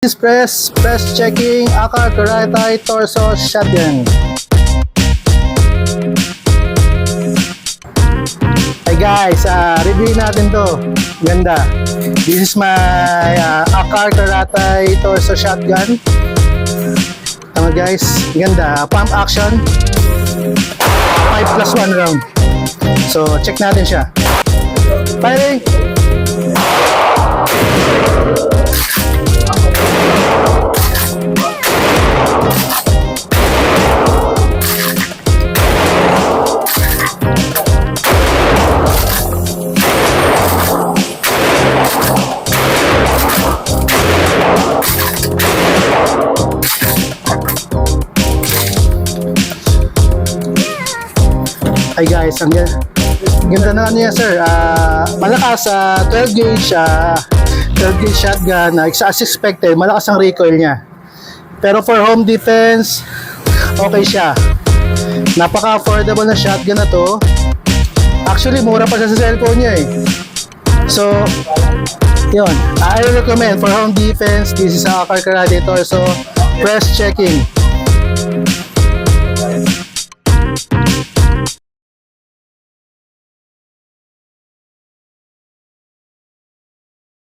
Press checking, AKAR Karate Torso Shotgun. Hey guys, review natin to. Ganda. This is my AKAR Karate Torso Shotgun. Tama guys, ganda. Pump action. 5+1 round. So check natin siya. Firing! Hi guys, ang ganda na niya sir. Malakas 12 gauge shotgun. As expected, malakas ang recoil niya. Pero for home defense, okay siya. Napaka-affordable na shotgun na to. Actually, mura pa siya sa cellphone niya eh. So, yun. I recommend for home defense, this is AKAR Karate Torso press checking.